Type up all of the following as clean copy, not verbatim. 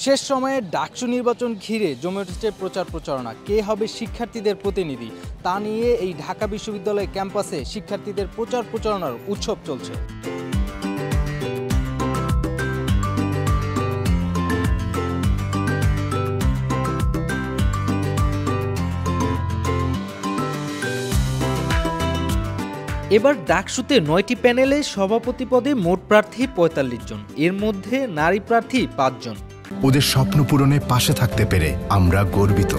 শেষ সময়ে ডাকসু নির্বাচন ঘিরে জমে উঠেছে প্রচার প্রচারণা। কে হবে শিক্ষার্থীদের প্রতিনিধি তা নিয়ে এই ঢাকা বিশ্ববিদ্যালয় ক্যাম্পাসে শিক্ষার্থীদের প্রচার প্রচারণার উৎসব চলছে। এবার ডাকসুতে ৯টি প্যানেলে সভাপতি পদে মোট প্রার্থী ৪৫ জন, এর মধ্যে নারী প্রার্থী ৫ জন। ওদের স্বপ্ন পূরণে পাশে থাকতে পেরে আমরা গর্বিত।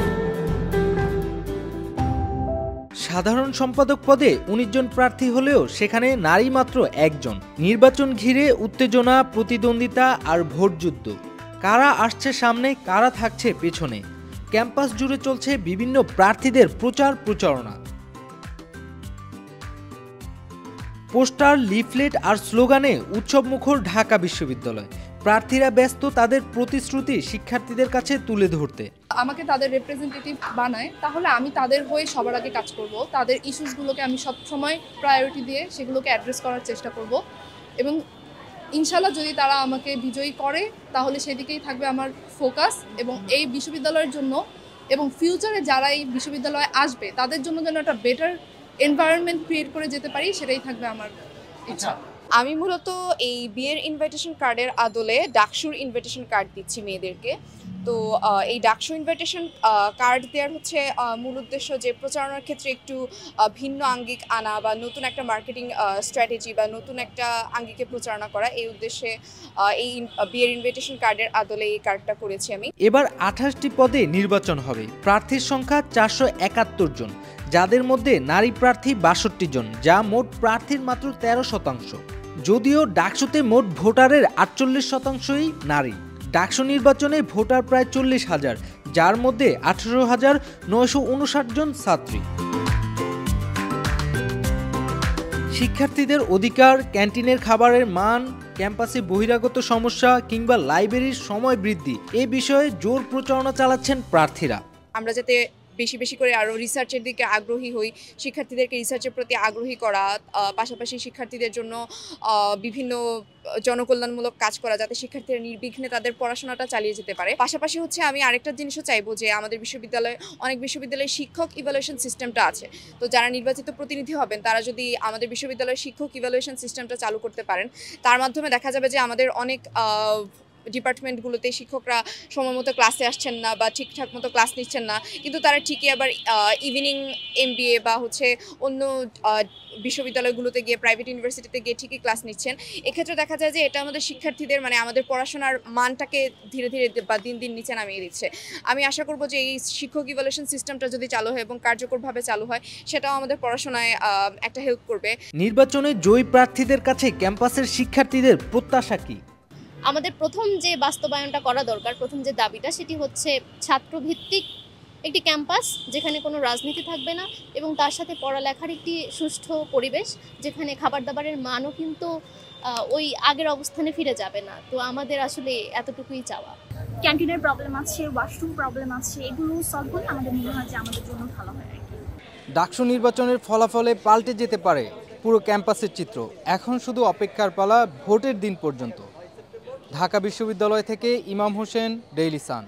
সাধারণ সম্পাদক পদে ১৯ জন প্রার্থী হলেও সেখানে নারী মাত্র ১ জন। নির্বাচন ঘিরে উত্তেজনা, প্রতিদ্বন্দ্বিতা আর ভোটযুদ্ধ। কারা আসছে সামনে, কারা থাকছে পেছনে। ক্যাম্পাস জুড়ে চলছে বিভিন্ন প্রার্থীদের প্রচার প্রচারণা। পোস্টার, লিফলেট আর স্লোগানে উৎসবমুখর ঢাকা বিশ্ববিদ্যালয়। প্রার্থীরা ব্যস্ত তাদের প্রতিশ্রুতি শিক্ষার্থীদের কাছে তুলে ধরতে। আমাকে তাদের রিপ্রেজেন্টেটিভ বানায়, তাহলে আমি তাদের হয়ে সবার আগে কাজ করব। তাদের ইস্যুসগুলোকে আমি সবসময় প্রায়োরিটি দিয়ে সেগুলোকে অ্যাড্রেস করার চেষ্টা করব এবং ইনশাল্লাহ যদি তারা আমাকে বিজয়ী করে তাহলে সেদিকেই থাকবে আমার ফোকাস। এবং এই বিশ্ববিদ্যালয়ের জন্য এবং ফিউচারে যারা এই বিশ্ববিদ্যালয়ে আসবে তাদের জন্য যেন একটা বেটার এনভায়রনমেন্ট ক্রিয়েট করে যেতে পারি, সেটাই থাকবে আমার ইচ্ছা। আমি মূলত এই বিয়ের ইনভাইটেশন কার্ডের আদলে ডাকসুর ইনভাইটেশন কার্ড দিচ্ছি মেয়েদেরকে। তো এই ডাকসু ইনভাইটেশন কার্ড দেওয়ার হচ্ছে মূল উদ্দেশ্য যে প্রচারণার ক্ষেত্রে একটু ভিন্ন আঙ্গিক আনা বা নতুন একটা মার্কেটিং স্ট্র্যাটেজি বা নতুন একটা আঙ্গিকে প্রচারণা করা, এই উদ্দেশ্যে এই বিয়ের ইনভাইটেশন কার্ডের আদলে এই কার্ডটা করেছি আমি। এবার ২৮টি পদে নির্বাচন হবে। প্রার্থীর সংখ্যা ৪৭১ জন, যাদের মধ্যে নারী প্রার্থী ৬২ জন, যা মোট প্রার্থীর মাত্র ১৩%। যদিও ডাকসুতে মোট ভোটারের ৪৮%ই নারী। ডাকসু নির্বাচনে ভোটার প্রায় ৪০,০০০, যার মধ্যে ১৮,৯৫৯ জন ছাত্রী। শিক্ষার্থীদের অধিকার, ক্যান্টিনের খাবারের মান, ক্যাম্পাসে বহিরাগত সমস্যা কিংবা লাইব্রেরির সময় বৃদ্ধি এ বিষয়ে জোর প্রচারণা চালাচ্ছেন প্রার্থীরা। আমরা যাতে বেশি বেশি করে আরও রিসার্চের দিকে আগ্রহী হই, শিক্ষার্থীদেরকে রিসার্চের প্রতি আগ্রহী করা, পাশাপাশি শিক্ষার্থীদের জন্য বিভিন্ন জনকল্যাণমূলক কাজ করা, যাতে শিক্ষার্থীরা নির্বিঘ্নে তাদের পড়াশোনাটা চালিয়ে যেতে পারে। পাশাপাশি হচ্ছে আমি আরেকটা জিনিসও চাইবো যে আমাদের বিশ্ববিদ্যালয়ে অনেক বিশ্ববিদ্যালয়ে শিক্ষক ইভ্যালুয়েশন সিস্টেমটা আছে, তো যারা নির্বাচিত প্রতিনিধি হবেন তারা যদি আমাদের বিশ্ববিদ্যালয়ের শিক্ষক ইভ্যালুয়েশন সিস্টেমটা চালু করতে পারেন, তার মাধ্যমে দেখা যাবে যে আমাদের অনেক ডিপার্টমেন্টগুলোতে শিক্ষকরা সময় মতো ক্লাসে আসছেন না বা ঠিকঠাক মতো ক্লাস নিচ্ছেন না, কিন্তু তারা ঠিকই আবার ইভিনিং MBA বা হচ্ছে অন্য বিশ্ববিদ্যালয়গুলোতে গিয়ে, প্রাইভেট ইউনিভার্সিটিতে গিয়ে ঠিকই ক্লাস নিচ্ছেন। এক্ষেত্রে দেখা যায় যে এটা আমাদের শিক্ষার্থীদের আমাদের পড়াশোনার মানটাকে ধীরে ধীরে বা দিন দিন নিচে নামিয়ে দিচ্ছে। আমি আশা করব যে এই শিক্ষক ইভ্যালুয়েশন সিস্টেমটা যদি চালু হয় এবং কার্যকরভাবে চালু হয়, সেটাও আমাদের পড়াশোনায় একটা হেল্প করবে। নির্বাচনে জয়ী প্রার্থীদের কাছে ক্যাম্পাসের শিক্ষার্থীদের প্রত্যাশা কি? আমাদের প্রথম যে বাস্তবায়নটা করা দরকার, প্রথম যে দাবিটা, সেটি হচ্ছে ছাত্রভিত্তিক একটি ক্যাম্পাস যেখানে কোনো রাজনীতি থাকবে না এবং তার সাথে পড়ালেখার একটি সুষ্ঠু পরিবেশ, যেখানে খাবার দাবারের মানও কিন্তু ওই আগের অবস্থানে ফিরে যাবে না। তো আমাদের আসলে এতটুকুই চাওয়া। ক্যান্টিনের প্রবলেম আছে, ওয়াশরুম প্রবলেম আছে, এগুলো সলভ করলে আমাদের মনে হয় যে আমাদের জন্য ভালো হয় আর কি। ডাকসু নির্বাচনের ফলাফলে পাল্টে যেতে পারে পুরো ক্যাম্পাসের চিত্র। এখন শুধু অপেক্ষার পালা ভোটের দিন পর্যন্ত। ঢাকা বিশ্ববিদ্যালয় থেকে ইমাম হোসেন, ডেইলি সান।